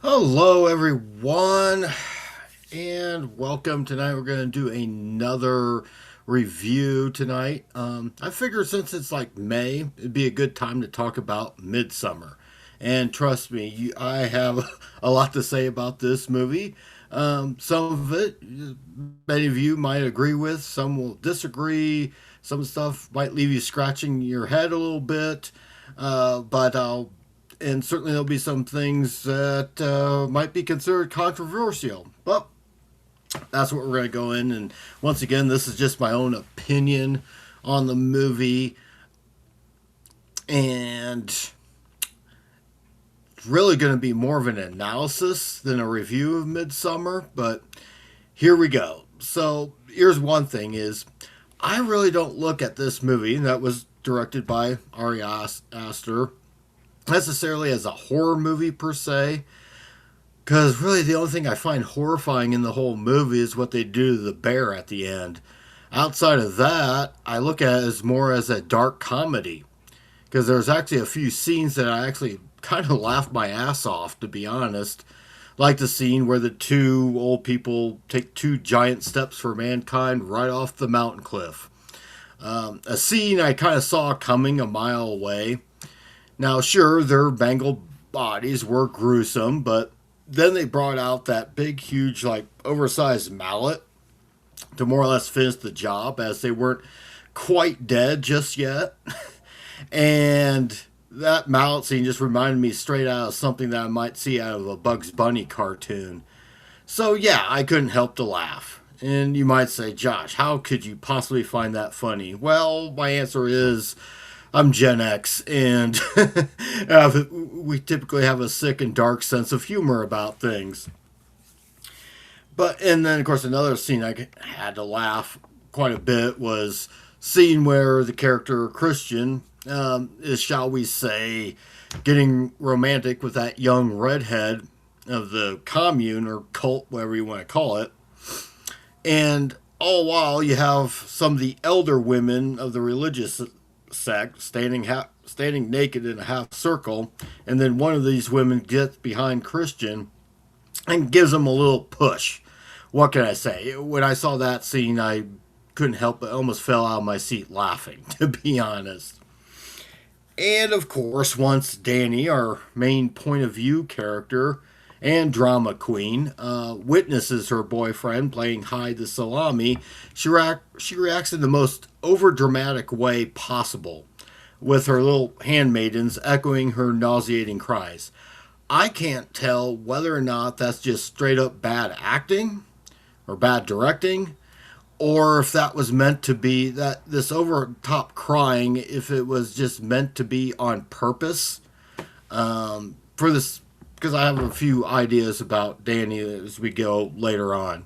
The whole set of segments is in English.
Hello, everyone, and welcome. Tonight, we're going to do another review tonight. I figured since it's like May, it'd be a good time to talk about Midsommar. And trust me, I have a lot to say about this movie. Some of it, many of you might agree with, some will disagree. Some stuff might leave you scratching your head a little bit, but I'll and certainly there'll be some things that might be considered controversial. But that's what we're going to go in. And once again, this is just my own opinion on the movie. And it's really going to be more of an analysis than a review of Midsommar. But here we go. So here's one thing is I really don't look at this movie that was directed by Ari Aster necessarily as a horror movie per se, because really the only thing I find horrifying in the whole movie is what they do to the bear at the end. Outside of that, I look at it as more as a dark comedy, because there's actually a few scenes that I actually kind of laughed my ass off, to be honest. Like the scene where the two old people take two giant steps for mankind right off the mountain cliff. A scene I kind of saw coming a mile away. Now, sure, their mangled bodies were gruesome, but then they brought out that big, huge, like oversized mallet to more or less finish the job, as they weren't quite dead just yet. And that mallet scene just reminded me straight out of something that I might see out of a Bugs Bunny cartoon. So, yeah, I couldn't help to laugh. And you might say, Josh, how could you possibly find that funny? Well, my answer is I'm Gen X, and we typically have a sick and dark sense of humor about things. And then, of course, another scene I had to laugh quite a bit was scene where the character Christian is, shall we say, getting romantic with that young redhead of the commune or cult, whatever you want to call it. And all while you have some of the elder women of the religious sect standing naked in a half circle, and then one of these women gets behind Christian and gives him a little push. What can I say? When I saw that scene, I couldn't help but almost fell out of my seat laughing, to be honest. And of course, once Danny, our main point of view character and drama queen, witnesses her boyfriend playing hide the salami, she reacts in the most overdramatic way possible, with her little handmaidens echoing her nauseating cries. I can't tell whether or not that's just straight up bad acting or bad directing, or if that was meant to be that this over top crying, if it was just meant to be on purpose for this, because I have a few ideas about Danny as we go later on.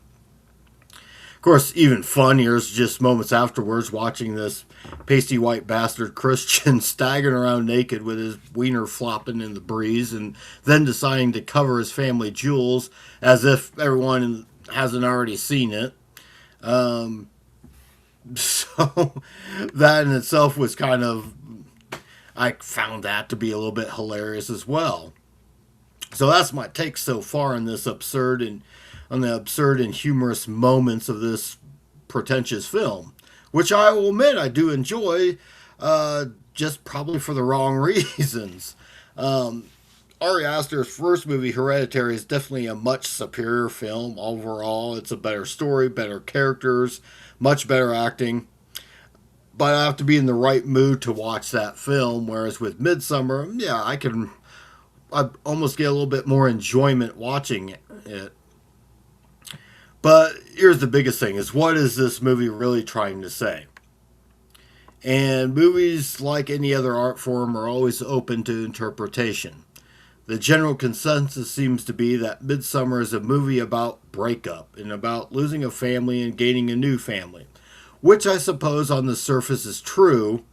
Of course, even funnier is just moments afterwards watching this pasty white bastard Christian staggering around naked with his wiener flopping in the breeze, and then deciding to cover his family jewels as if everyone hasn't already seen it. So that in itself was kind of, I found that to be a little bit hilarious as well. So that's my take so far on this absurd and on the absurd and humorous moments of this pretentious film, which I will admit I do enjoy, just probably for the wrong reasons. Ari Aster's first movie, Hereditary, is definitely a much superior film overall. It's a better story, better characters, much better acting. But I have to be in the right mood to watch that film. Whereas with Midsommar, yeah, I almost get a little bit more enjoyment watching it. But here's the biggest thing is, what is this movie really trying to say? And movies, like any other art form, are always open to interpretation. The general consensus seems to be that Midsommar is a movie about breakup and about losing a family and gaining a new family, which I suppose on the surface is true,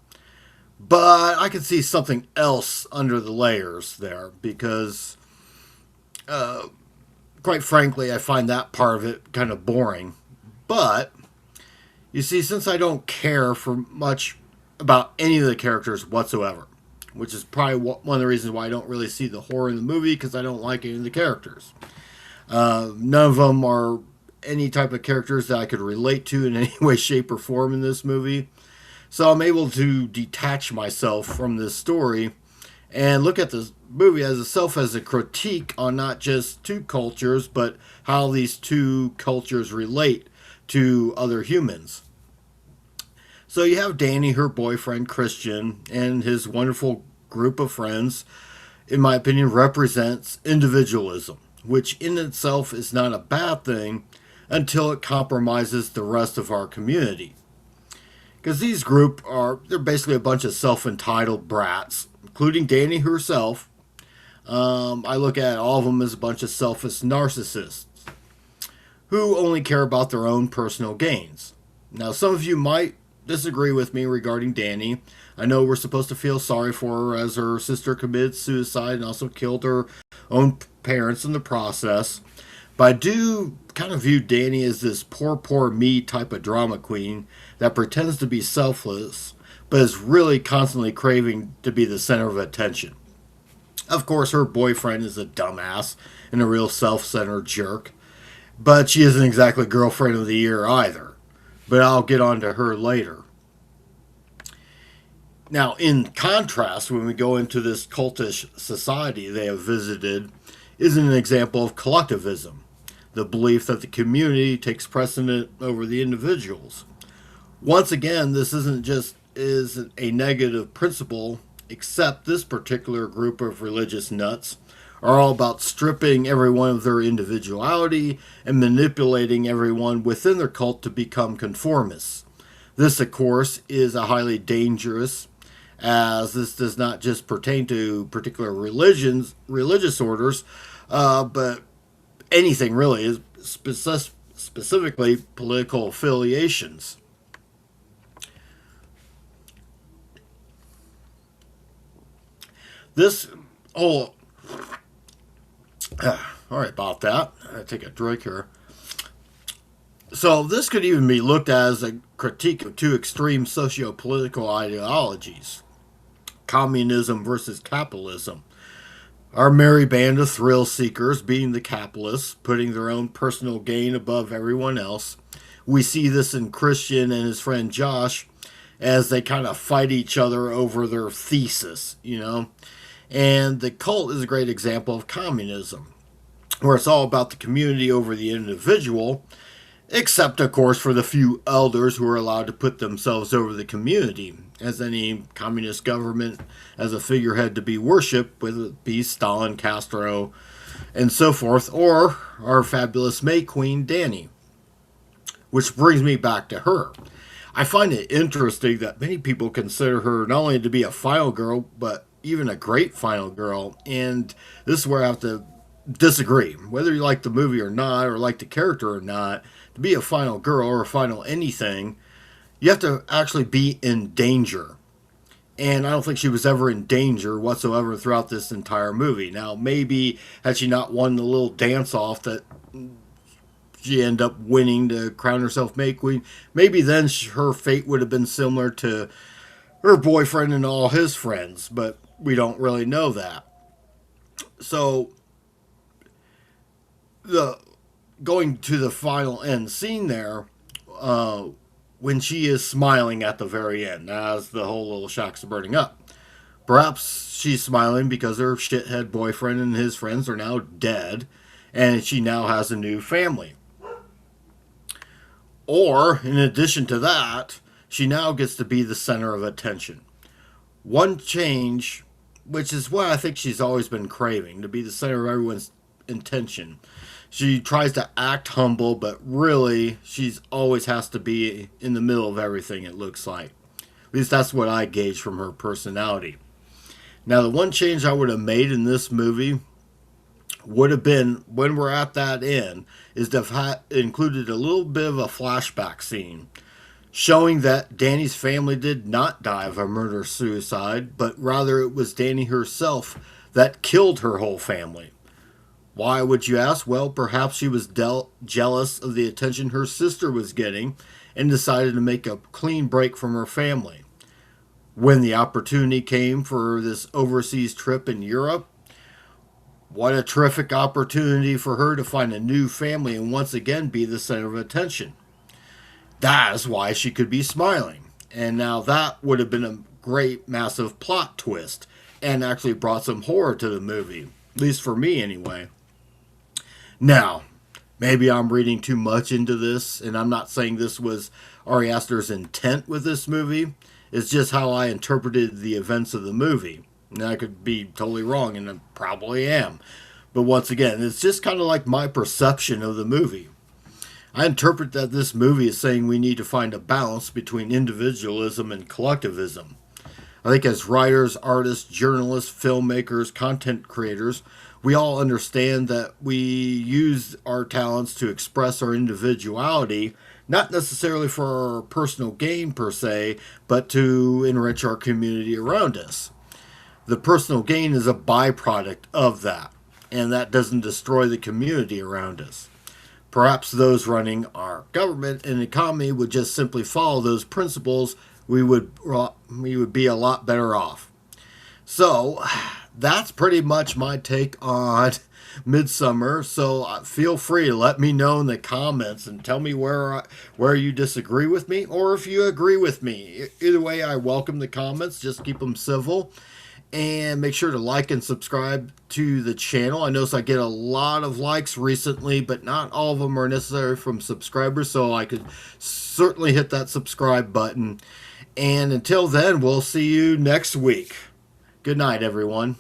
but I can see something else under the layers there, because, quite frankly, I find that part of it kind of boring. But, you see, since I don't care for much about any of the characters whatsoever, which is probably one of the reasons why I don't really see the horror in the movie, because I don't like any of the characters. None of them are any type of characters that I could relate to in any way, shape, or form in this movie. So I'm able to detach myself from this story and look at this movie as itself as a critique on not just two cultures, but how these two cultures relate to other humans. So you have Danny, her boyfriend Christian, and his wonderful group of friends, in my opinion, represents individualism, which in itself is not a bad thing until it compromises the rest of our community. Because these group they're basically a bunch of self-entitled brats, including Danny herself. I look at all of them as a bunch of selfish narcissists who only care about their own personal gains. Now, some of you might disagree with me regarding Danny. I know we're supposed to feel sorry for her as her sister committed suicide and also killed her own parents in the process. But I do kind of view Danny as this poor me type of drama queen that pretends to be selfless, but is really constantly craving to be the center of attention. Of course, her boyfriend is a dumbass and a real self-centered jerk, but she isn't exactly girlfriend of the year either. But I'll get on to her later. Now, in contrast, when we go into this cultish society they have visited, is an example of collectivism, the belief that the community takes precedent over the individuals. Once again, this is a negative principle, except this particular group of religious nuts are all about stripping everyone of their individuality and manipulating everyone within their cult to become conformists. This, of course, is a highly dangerous, as this does not just pertain to particular religious orders, but anything really, is specifically political affiliations. This whole Sorry about that. I take a drink here. So this could even be looked at as a critique of two extreme socio-political ideologies: communism versus capitalism. Our merry band of thrill seekers being the capitalists, putting their own personal gain above everyone else. We see this in Christian and his friend Josh as they kind of fight each other over their thesis, you know. And the cult is a great example of communism, where it's all about the community over the individual, except, of course, for the few elders who are allowed to put themselves over the community, as any communist government as a figurehead to be worshipped, whether it be Stalin, Castro, and so forth, or our fabulous May Queen, Danny. Which brings me back to her. I find it interesting that many people consider her not only to be a final girl, but even a great final girl, and this is where I have to disagree. Whether you like the movie or not, or like the character or not, to be a final girl or a final anything, you have to actually be in danger. And I don't think she was ever in danger whatsoever throughout this entire movie. Now, maybe had she not won the little dance-off that she ended up winning to crown herself May Queen, maybe then her fate would have been similar to her boyfriend and all his friends, but we don't really know that. So, going to the final end scene there, when she is smiling at the very end, as the whole little shack's burning up. Perhaps she's smiling because her shithead boyfriend and his friends are now dead, and she now has a new family. Or, in addition to that, she now gets to be the center of attention. One change, which is what I think she's always been craving, to be the center of everyone's attention. She tries to act humble, but really, she's always has to be in the middle of everything, it looks like. At least that's what I gauge from her personality. Now, the one change I would have made in this movie would have been, when we're at that end, is to have included a little bit of a flashback scene showing that Danny's family did not die of a murder-suicide, but rather it was Danny herself that killed her whole family. Why, would you ask? Well, perhaps she was jealous of the attention her sister was getting and decided to make a clean break from her family. When the opportunity came for this overseas trip in Europe, what a terrific opportunity for her to find a new family and once again be the center of attention. That is why she could be smiling. And now that would have been a great, massive plot twist and actually brought some horror to the movie. At least for me, anyway. Now, maybe I'm reading too much into this, and I'm not saying this was Ari Aster's intent with this movie. It's just how I interpreted the events of the movie. And I could be totally wrong, and I probably am. But once again, it's just kind of like my perception of the movie. I interpret that this movie is saying we need to find a balance between individualism and collectivism. I think as writers, artists, journalists, filmmakers, content creators, we all understand that we use our talents to express our individuality, not necessarily for our personal gain per se, but to enrich our community around us. The personal gain is a byproduct of that, and that doesn't destroy the community around us. Perhaps those running our government and economy would just simply follow those principles. We would be a lot better off. So that's pretty much my take on Midsommar. So feel free to let me know in the comments and tell me where you disagree with me or if you agree with me. Either way, I welcome the comments. Just keep them civil. And make sure to like and subscribe to the channel. I notice I get a lot of likes recently, but not all of them are necessary from subscribers, so I could certainly hit that subscribe button. And until then, we'll see you next week. Good night, everyone.